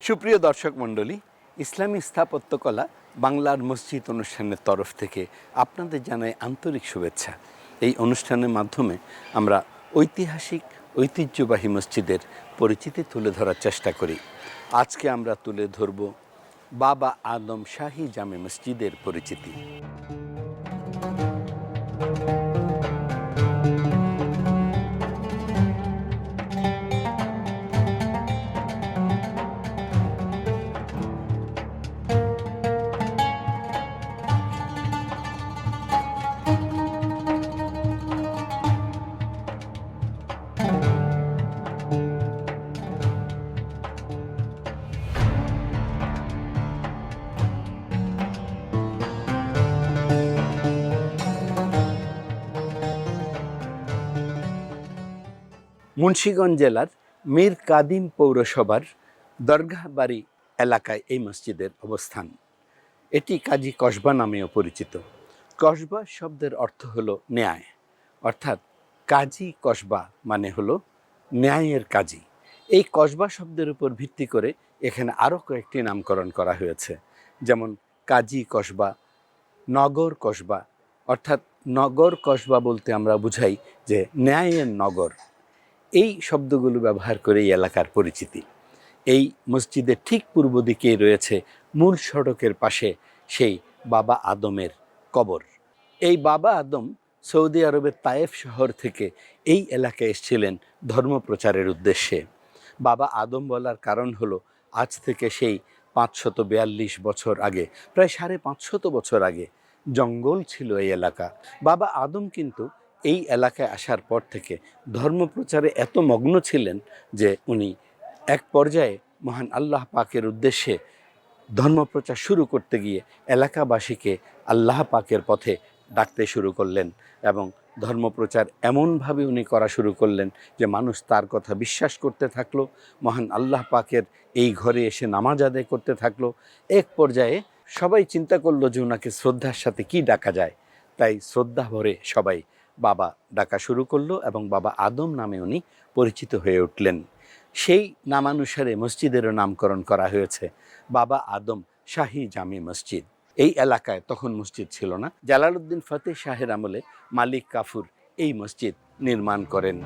সুপ্রিয় দর্শক মণ্ডলী, ইসলামী স্থাপত্যকলা বাংলার মসজিদ অনুষ্ঠানের তরফ থেকে আপনাদের জানাই আন্তরিক শুভেচ্ছা। এই অনুষ্ঠানের মাধ্যমে আমরা ঐতিহ্যবাহী মসজিদের পরিচিতি তুলে ধরার চেষ্টা করি। আজকে আমরা তুলে ধরব বাবা আদম শাহী জামে মসজিদের পরিচিতি। মুন্সিগঞ্জ জেলার মীর কাদিম পৌরসভার দরগাহবাড়ি এলাকায় এই মসজিদের অবস্থান। এটি কাজী কসবা নামেও পরিচিত। কসবা শব্দের অর্থ হলো ন্যায়, অর্থাৎ কাজী কসবা মানে হলো ন্যায়ের কাজী। এই কসবা শব্দের উপর ভিত্তি করে এখানে আরও কয়েকটি নামকরণ করা হয়েছে, যেমন কাজী কসবা, নগর কসবা। অর্থাৎ নগর কসবা বলতে আমরা বুঝাই যে ন্যায়ের নগর। এই শব্দগুলো ব্যবহার করে এই এলাকার পরিচিতি। এই মসজিদের ঠিক পূর্ব দিকেই রয়েছে মূল সড়কের পাশে সেই বাবা আদমের কবর। এই বাবা আদম সৌদি আরবের তায়েফ শহর থেকে এই এলাকায় এসেছিলেন ধর্মপ্রচারের উদ্দেশ্যে। বাবা আদম বলার কারণ হলো আজ থেকে সেই 542 বছর আগে, প্রায় 550 বছর আগে জঙ্গল ছিল এই এলাকা। বাবা আদম কিন্তু এই এলাকায় আসার পর থেকে ধর্মপ্রচারে এত মগ্ন ছিলেন যে উনি এক পর্যায়ে মহান আল্লাহ পাকের উদ্দেশ্যে ধর্মপ্রচার শুরু করতে গিয়ে এলাকাবাসীকে আল্লাহ পাকের পথে ডাকতে শুরু করলেন এবং ধর্মপ্রচার এমনভাবে উনি করা শুরু করলেন যে মানুষ তার কথা বিশ্বাস করতে থাকলো। মহান আল্লাহ পাকের এই ঘরে এসে নামাজ আদায় করতে থাকলো। এক পর্যায়ে সবাই চিন্তা করলো যে ওনাকে শ্রদ্ধার সাথে কি ডাকা যায়, তাই শ্রদ্ধা ভরে সবাই বাবা ডাকা শুরু করলো এবং বাবা আদম নামে উনি পরিচিত হয়ে উঠলেন। সেই নামানুসারে মসজিদেরও নামকরণ করা হয়েছে বাবা আদম শাহী জামি মসজিদ। এই এলাকায় তখন মসজিদ ছিল না। জালালউদ্দিন ফতেহ শাহের আমলে মালিক কাফুর এই মসজিদ নির্মাণ করেন।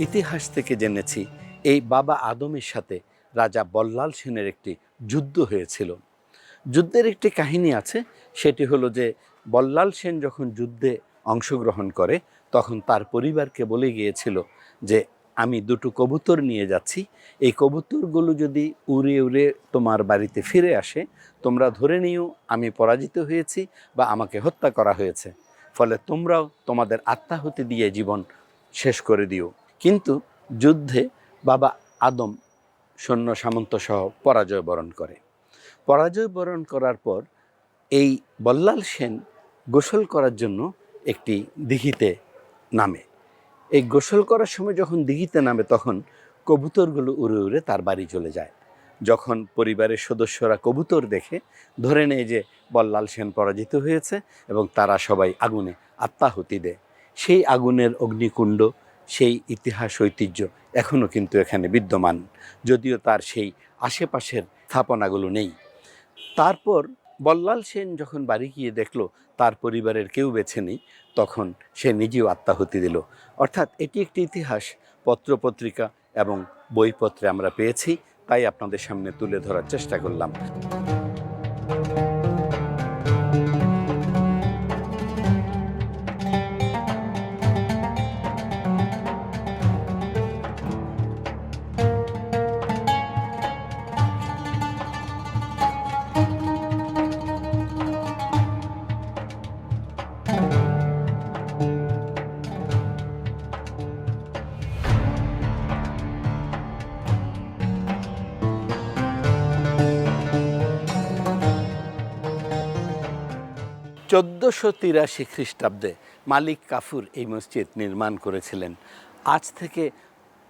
ইতিহাস থেকে জেনেছি এই বাবা আদমের সাথে রাজা বল্লাল সেনের একটি যুদ্ধ হয়েছিল। যুদ্ধের একটি কাহিনী আছে, সেটি হলো যে বল্লাল সেন যখন যুদ্ধে অংশগ্রহণ করে তখন তার পরিবারকে বলে গিয়েছিল যে আমি দুটো কবুতর নিয়ে যাচ্ছি, এই কবুতরগুলো যদি উড়ে উড়ে তোমার বাড়িতে ফিরে আসে তোমরা ধরে নিও আমি পরাজিত হয়েছি বা আমাকে হত্যা করা হয়েছে, ফলে তোমরাও তোমাদের আত্মাহুতি দিয়ে জীবন শেষ করে দিও। কিন্তু যুদ্ধে বাবা আদম সৈন্য সামন্ত সহ পরাজয় বরণ করে। পরাজয় বরণ করার পর এই বল্লাল সেন গোসল করার জন্য একটি দিঘিতে নামে। এই গোসল করার সময় যখন দিঘিতে নামে তখন কবুতরগুলো উড়ে উড়ে তার বাড়ি চলে যায়। যখন পরিবারের সদস্যরা কবুতর দেখে ধরে নেয় যে বল্লাল সেন পরাজিত হয়েছে এবং তারা সবাই আগুনে আত্মাহুতি দেয়। সেই আগুনের অগ্নিকুণ্ড, সেই ইতিহাস ঐতিহ্য এখনও কিন্তু এখানে বিদ্যমান, যদিও তার সেই আশেপাশের স্থাপনাগুলো নেই। তারপর বল্লাল সেন যখন বাড়ি গিয়ে দেখলো তার পরিবারের কেউ বেঁচে নেই, তখন সে নিজেও আত্মাহুতি দিল। অর্থাৎ এটি একটি ইতিহাস পত্রপত্রিকা এবং বইপত্রে আমরা পেয়েছি, তাই আপনাদের সামনে তুলে ধরার চেষ্টা করলাম। 1483 খ্রিস্টাব্দে মালিক কাফুর এই মসজিদ নির্মাণ করেছিলেন। আজ থেকে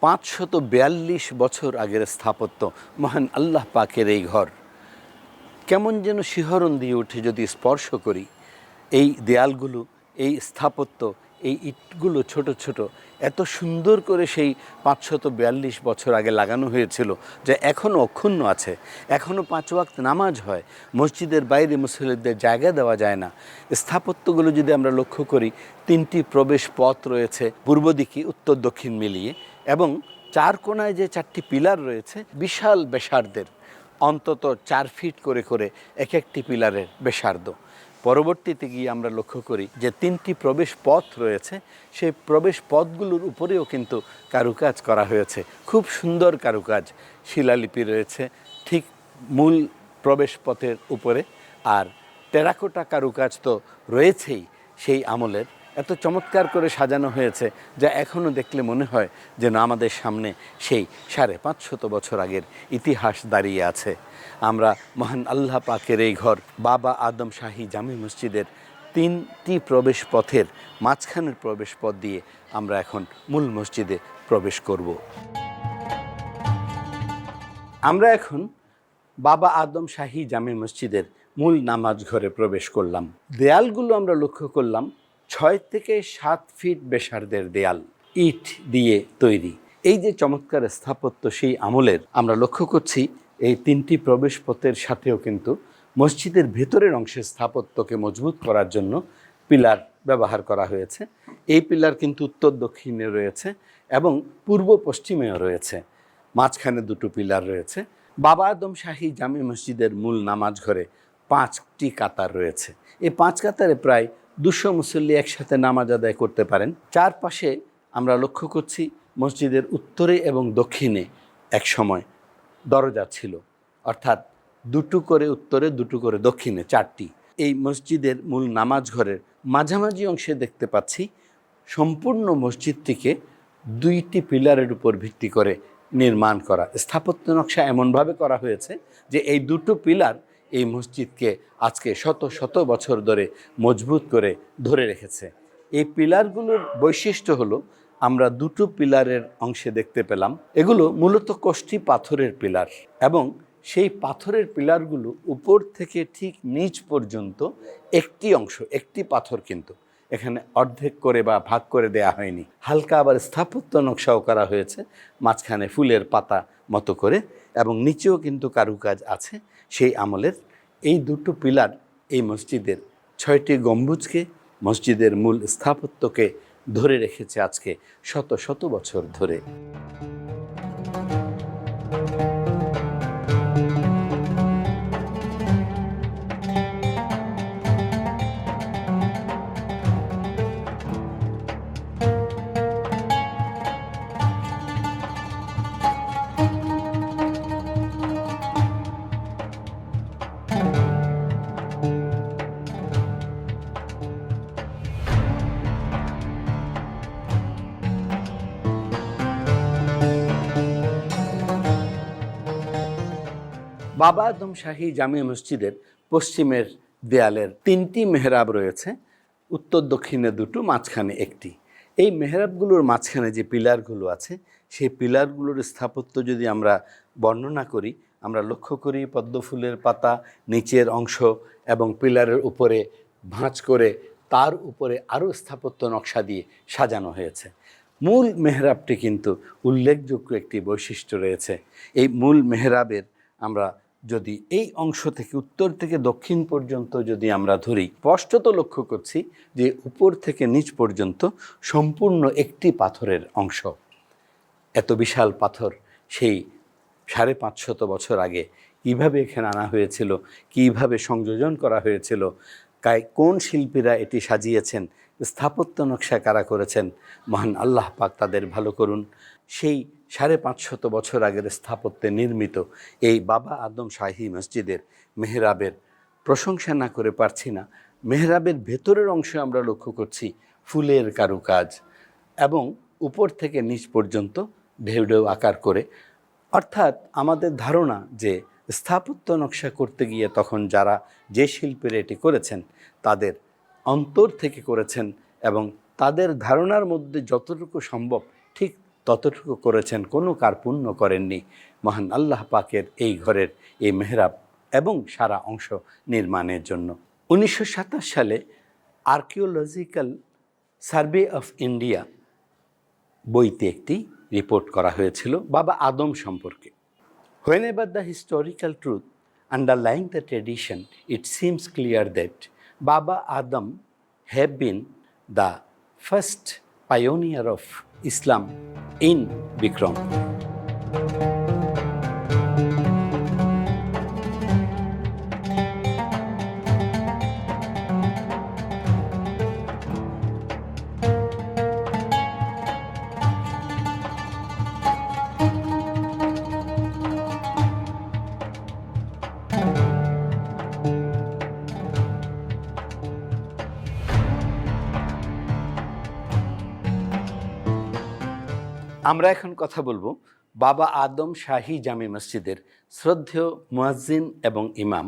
542 বছর আগের স্থাপত্য, মহান আল্লাহ পাকের এই ঘর। কেমন যেন শিহরণ দিয়ে উঠে যদি স্পর্শ করি। এই দেয়ালগুলো, এই স্থাপত্য, এই ইটগুলো ছোট ছোট, এত সুন্দর করে সেই 542 বছর আগে লাগানো হয়েছিল যা এখনও অক্ষুণ্ণ আছে। এখনও 5 ওয়াক্ত নামাজ হয়, মসজিদের বাইরে মুসল্লিদের জায়গা দেওয়া যায় না। স্থাপত্যগুলো যদি আমরা লক্ষ্য করি, 3টি প্রবেশ পথ রয়েছে পূর্ব দিকে, উত্তর দক্ষিণ মিলিয়ে, এবং 4 কোণায় যে 4টি পিলার রয়েছে বিশাল ব্যাসার্ধের, অন্তত 4 ফিট করে করে এক একটি পিলারের ব্যাসার্ধ। পরবর্তীতে গিয়ে আমরা লক্ষ্য করি যে 3টি প্রবেশ পথ রয়েছে, সেই প্রবেশ পথগুলোর উপরেও কিন্তু কারুকাজ করা হয়েছে, খুব সুন্দর কারুকাজ। শিলালিপি রয়েছে ঠিক মূল প্রবেশ পথের উপরে, আর টেরাকোটা কারুকাজ তো রয়েছেই সেই আমলের। এত চমৎকার করে সাজানো হয়েছে যা এখনও দেখলে মনে হয় যেন আমাদের সামনে সেই 550 বছর আগের ইতিহাস দাঁড়িয়ে আছে। আমরা মহান আল্লাহ পাকের এই ঘর বাবা আদম শাহী জামে মসজিদের 3টি প্রবেশ পথের মাঝখানের প্রবেশ পথ দিয়ে আমরা এখন মূল মসজিদে প্রবেশ করব। আমরা এখন বাবা আদম শাহী জামে মসজিদের মূল নামাজ ঘরে প্রবেশ করলাম। দেয়ালগুলো আমরা লক্ষ্য করলাম 6 থেকে 7 ফিট ব্যাসার্ধের দেয়াল, ইট দিয়ে তৈরি। এই যে চমৎকার স্থাপত্য সেই আমলের আমরা লক্ষ্য করছি। এই 3টি প্রবেশ পথের সাথেও কিন্তু মসজিদের ভেতরের অংশের স্থাপত্যকে মজবুত করার জন্য পিলার ব্যবহার করা হয়েছে। এই পিলার কিন্তু উত্তর দক্ষিণে রয়েছে এবং পূর্ব পশ্চিমেও রয়েছে। মাঝখানে 2টো পিলার রয়েছে। বাবা আদম শাহী জামে মসজিদের মূল নামাজ ঘরে 5টি কাতার রয়েছে। এই 5 কাতারে প্রায় 200 মুসল্লি একসাথে নামাজ আদায় করতে পারেন। চারপাশে আমরা লক্ষ্য করছি মসজিদের উত্তরে এবং দক্ষিণে এক সময় দরজা ছিল, অর্থাৎ 2টো করে উত্তরে, 2টো করে দক্ষিণে, 4টি। এই মসজিদের মূল নামাজ ঘরের মাঝামাঝি অংশে দেখতে পাচ্ছি সম্পূর্ণ মসজিদটিকে 2টি পিলারের উপর ভিত্তি করে নির্মাণ করা। স্থাপত্য নকশা এমনভাবে করা হয়েছে যে এই 2টো পিলার এই মসজিদকে আজকে শত শত বছর ধরে মজবুত করে ধরে রেখেছে। এই পিলারগুলোর বৈশিষ্ট্য হলো, আমরা 2টো পিলারের অংশে দেখতে পেলাম এগুলো মূলত কষ্টি পাথরের পিলার, এবং সেই পাথরের পিলারগুলো উপর থেকে ঠিক নিচ পর্যন্ত একটি অংশ, একটি পাথর, কিন্তু এখানে অর্ধেক করে বা ভাগ করে দেয়া হয়নি। হালকা আবার স্থাপত্য নকশাও করা হয়েছে, মাঝখানে ফুলের পাতা মতো করে, এবং নিচেও কিন্তু কারুকাজ আছে সেই আমলের। এই 2টো পিলার এই মসজিদের 6টি গম্বুজকে, মসজিদের মূল স্থাপত্যকে ধরে রেখেছে আজকে শত শত বছর ধরে। বাবা আদম শাহী জামে মসজিদের পশ্চিমের দেয়ালের 3টি মেহরাব রয়েছে, উত্তর দক্ষিণে 2টো, মাঝখানে একটি। এই মেহরাবগুলোর মাঝখানে যে পিলারগুলো আছে সেই পিলারগুলোর স্থাপত্য যদি আমরা বর্ণনা করি, আমরা লক্ষ্য করি পদ্ম ফুলের পাতা নিচের অংশ এবং পিলারের উপরে ভাঁজ করে তার উপরে আরও স্থাপত্য নকশা দিয়ে সাজানো হয়েছে। মূল মেহরাবটি কিন্তু উল্লেখযোগ্য একটি বৈশিষ্ট্য রয়েছে। এই মূল মেহরাবের আমরা যদি এই অংশ থেকে উত্তর থেকে দক্ষিণ পর্যন্ত যদি আমরা ধরি, স্পষ্টত লক্ষ্য করছি যে উপর থেকে নিচ পর্যন্ত সম্পূর্ণ একটি পাথরের অংশ। এত বিশাল পাথর সেই 550 বছর আগে কীভাবে এখানে আনা হয়েছিল, কীভাবে সংযোজন করা হয়েছিল, কোন শিল্পীরা এটি সাজিয়েছেন, স্থাপত্য নকশা কারা করেছেন, মহান আল্লাহ পাক তাদের ভালো করুন। সেই 550 বছর আগের স্থাপত্যে নির্মিত এই বাবা আদম শাহী মসজিদের মেহরাবের প্রশংসা না করে পারছি না। মেহরাবের ভেতরের অংশে আমরা লক্ষ্য করছি ফুলের কারুকাজ, এবং উপর থেকে নিচ পর্যন্ত ঢেউ ঢেউ আকার করে, অর্থাৎ আমাদের ধারণা যে স্থাপত্য নকশা করতে গিয়ে তখন যারা যে শিল্পের এটি করেছেন তাদের অন্তর থেকে করেছেন এবং তাদের ধারণার মধ্যে যতটুকু সম্ভব ঠিক ততটুকু করেছেন, কোনো কার্পণ্য করেননি। মহান আল্লাহ পাকের এই ঘরের এই মেহরাব এবং সারা অংশ নির্মাণের জন্য 1927 সালে আর্কিওলজিক্যাল সার্ভে অফ ইন্ডিয়া বইতে একটি রিপোর্ট করা হয়েছিল বাবা আদম সম্পর্কে। Whenever the historical truth underlying the tradition, it seems clear that Baba Adam have been the first pioneer of Islam in Bikram. আমরা এখন কথা বলবো বাবা আদম শাহী জামে মসজিদের শ্রদ্ধেয় মুয়াজ্জিন এবং ইমাম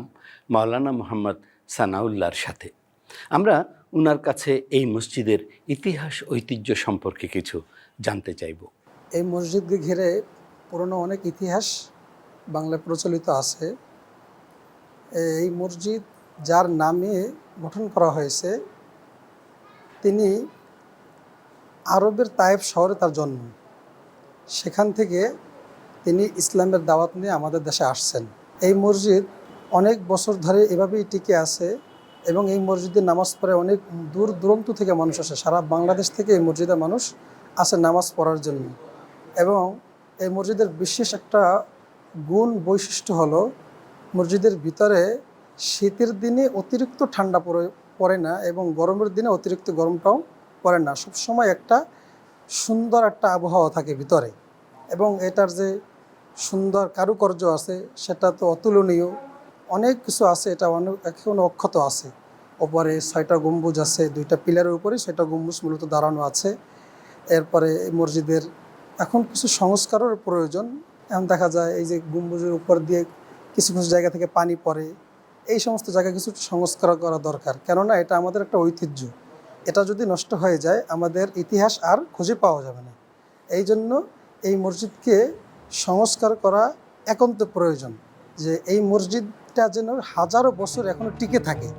মাওলানা মোহাম্মদ সানাউল্লাহর সাথে। আমরা ওনার কাছে এই মসজিদের ইতিহাস ঐতিহ্য সম্পর্কে কিছু জানতে চাইব। এই মসজিদকে ঘিরে পুরনো অনেক ইতিহাস বাংলায় প্রচলিত আছে। এই মসজিদ যার নামে গঠন করা হয়েছে, তিনি আরবের তায়েফ শহরে তার জন্ম। সেখান থেকে তিনি ইসলামের দাওয়াত নিয়ে আমাদের দেশে আসছেন। এই মসজিদ অনেক বছর ধরে এভাবেই টিকে আছে এবং এই মসজিদে নামাজ পড়ে অনেক দূর দূরান্ত থেকে মানুষ আসে। সারা বাংলাদেশ থেকে এই মসজিদে মানুষ আসে নামাজ পড়ার জন্য। এবং এই মসজিদের বিশেষ একটা গুণ বৈশিষ্ট্য হলো, মসজিদের ভিতরে শীতের দিনে অতিরিক্ত ঠান্ডা পড়ে না এবং গরমের দিনে অতিরিক্ত গরমটাও পড়ে না। সবসময় একটা সুন্দর একটা আবহাওয়া থাকে ভিতরে এবং এটার যে সুন্দর কারুকার্য আছে সেটা তো অতুলনীয়। অনেক কিছু আছে, এটা এখনও অক্ষত আছে। ওপরে 6টা গম্বুজ আছে, 2টা পিলারের উপরে 6টা গম্বুজ মূলত দাঁড়ানো আছে। এরপরে এই মসজিদের এখন কিছু সংস্কারের প্রয়োজন। এখন দেখা যায় এই যে গম্বুজের উপর দিয়ে কিছু কিছু জায়গা থেকে পানি পড়ে, এই সমস্ত জায়গায় কিছু সংস্কার করা দরকার, কেননা এটা আমাদের একটা ঐতিহ্য। এটা যদি নষ্ট হয়ে যায় আমাদের ইতিহাস আর খুঁজে পাওয়া যাবে না। এই জন্য এই মসজিদকে সংস্কার করা একান্ত প্রয়োজন, যে এই মসজিদটা যেন হাজারো বছর এখনো টিকে থাকে।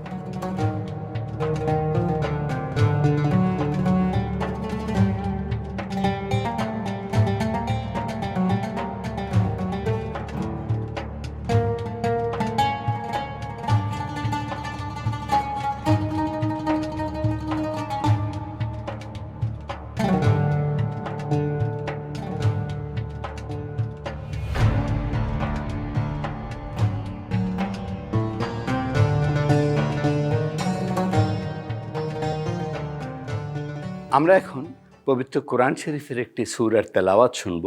আমরা এখন পবিত্র কোরআন শরীফের একটি সূরার তেলাওয়াত শুনব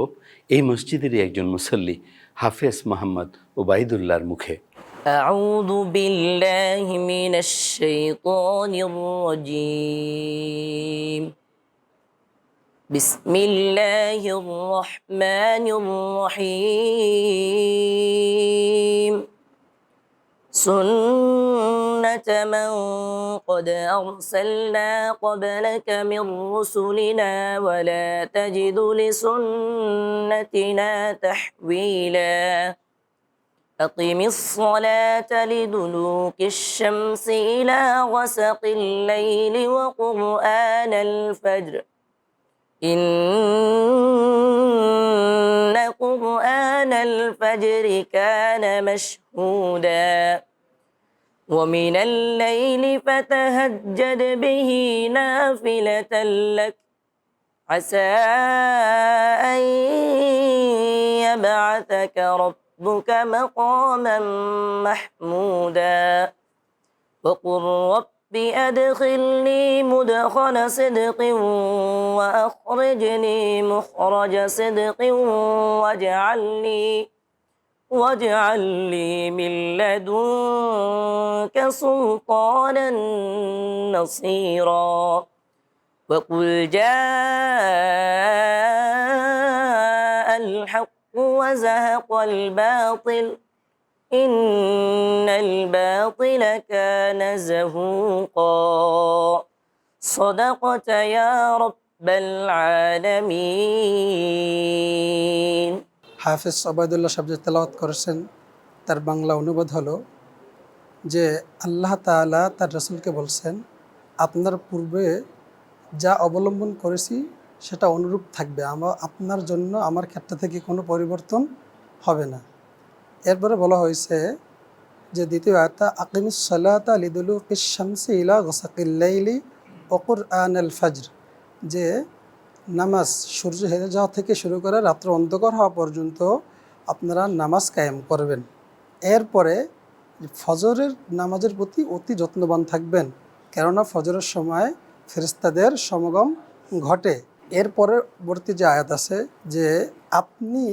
এই মসজিদেরই একজন মুসল্লি হাফেজ মোহাম্মদ ওবাইদুল্লাহর মুখে। আউযু বিল্লাহি মিনাশ শাইতানির রাজীম। বিসমিল্লাহির রহমানির রহিম। سنة من قد أرسلنا قبلك من رسلنا ولا تجد لسنتنا تحويلا أقم الصلاة لدلوك الشمس إلى غسق الليل وقرآن الفجر إن قرآن الفجر كان مشهودا ومن الليل فتهجد به نافلة لك عسى أن يبعثك ربك مقاما محمودا وقل رب أدخلني مدخل صدق وأخرجني مخرج صدق واجعل لي من لدنك سلطانا نصيرا وقل جاء الحق وزهق الباطل إن الباطل كان زهوقا صدقت يا رب العالمين হাফেজ ওবায়দুল্লাহ সাহেব যে তেলাওয়াত করেছেন তার বাংলা অনুবাদ হলো যে আল্লাহ তাআলা তার রাসূলকে বলছেন, আপনার পূর্বে যা অবলম্বন করেছি সেটা অনুরূপ থাকবে, আপনার জন্য আমার ক্ষেত্র থেকে কোনো পরিবর্তন হবে না। এরপরে বলা হয়েছে যে দ্বিতীয় আয়াতটা আকিমিস সালাতা লিদুলুকিশ শামসি ইলা গাসাকিল লাইলি ওয়া কুরআনাল ফাজর, যে নামাজ সূর্য হেরে যাওয়া থেকে শুরু করে রাত্র অন্ধকার হওয়া পর্যন্ত আপনারা নামাজ কায়েম করবেন। এরপরে ফজরের নামাজের প্রতি অতি যত্নবান থাকবেন, কেননা ফজরের সময় ফেরেশতাদের সমাগম ঘটে। এর পরবর্তী যে আয়াত আছে যে আপনি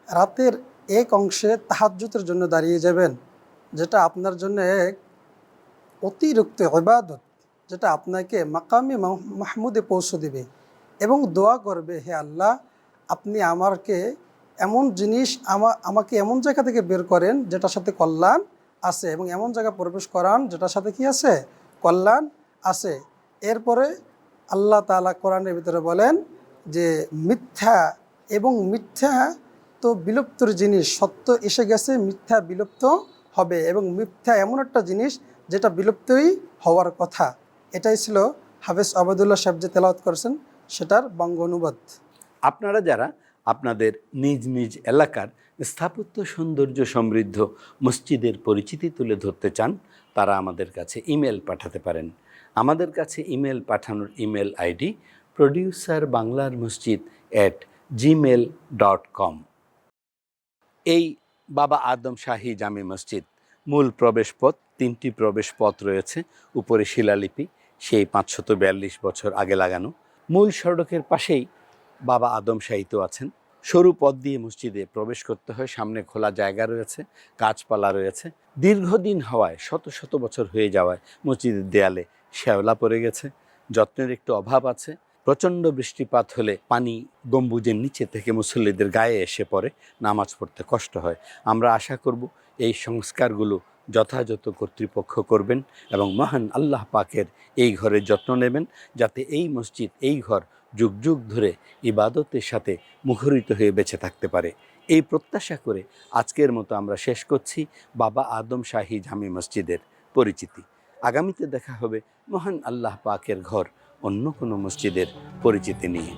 রাতের এক অংশে তাহাজ্জুদের জন্য দাঁড়িয়ে যাবেন, যেটা আপনার জন্য এক অতিরিক্ত ইবাদত, যেটা আপনাকে মাকামে মাহমুদে পৌঁছে দেবে এবং দোয়া করবে, হে আল্লাহ আপনি আমাকে এমন জিনিস আমাকে এমন জায়গা থেকে বের করেন যেটার সাথে কল্যাণ আছে এবং এমন জায়গা প্রবেশ করান যেটার সাথে কি আছে, কল্যাণ আছে। এরপরে আল্লাহ তাআলা কোরআনের ভিতরে বলেন যে মিথ্যা এবং মিথ্যা তো বিলুপ্তর জিনিস, সত্য এসে গেছে, মিথ্যা বিলুপ্ত হবে এবং মিথ্যা এমন একটা জিনিস যেটা বিলুপ্তই হওয়ার কথা। এটাই ছিল হাফেজ ওবায়দুল্লাহ সাহেব যে তেলাওয়াত করেছেন সেটার বঙ্গ অনুবাদ। আপনারা যারা আপনাদের নিজ নিজ এলাকার স্থাপত্য সৌন্দর্য সমৃদ্ধ মসজিদের পরিচিতি তুলে ধরতে চান, তারা আমাদের কাছে ইমেল পাঠাতে পারেন। আমাদের কাছে ইমেল পাঠানোর ইমেল আইডি producerbanglarmasjid@gmail.com। এই বাবা আদম শাহী জামে মসজিদ মূল প্রবেশপথ, 3টি প্রবেশপথ রয়েছে, উপরে শিলালিপি, সেই 542 বছর আগে লাগানো। মূল সড়কের পাশেই বাবা আদম শাহীতে আছেন। সরু পথ দিয়ে মসজিদে প্রবেশ করতে হয়, সামনে খোলা জায়গা রয়েছে, গাছপালা রয়েছে। দীর্ঘদিন হওয়ায়, শত শত বছর হয়ে যাওয়ায় মসজিদের দেয়ালে শ্যাওলা পড়ে গেছে, যত্নের একটু অভাব আছে। প্রচণ্ড বৃষ্টিপাত হলে পানি গম্বুজের নিচে থেকে মুসল্লিদের গায়ে এসে পড়ে, নামাজ পড়তে কষ্ট হয়। আমরা আশা করব এই সংস্কারগুলো যথাযথ কর্তৃপক্ষ করবেন এবং মহান আল্লাহ পাকের এই ঘরের যত্ন নেবেন, যাতে এই মসজিদ, এই ঘর যুগ যুগ ধরে ইবাদতের সাথে মুখরিত হয়ে বেঁচে থাকতে পারে। এই প্রত্যাশা করে আজকের মতো আমরা শেষ করছি বাবা আদম শাহী জামে মসজিদের পরিচিতি। আগামীতে দেখা হবে মহান আল্লাহ পাকের ঘর অন্য কোনো মসজিদের পরিচিতি নিয়ে।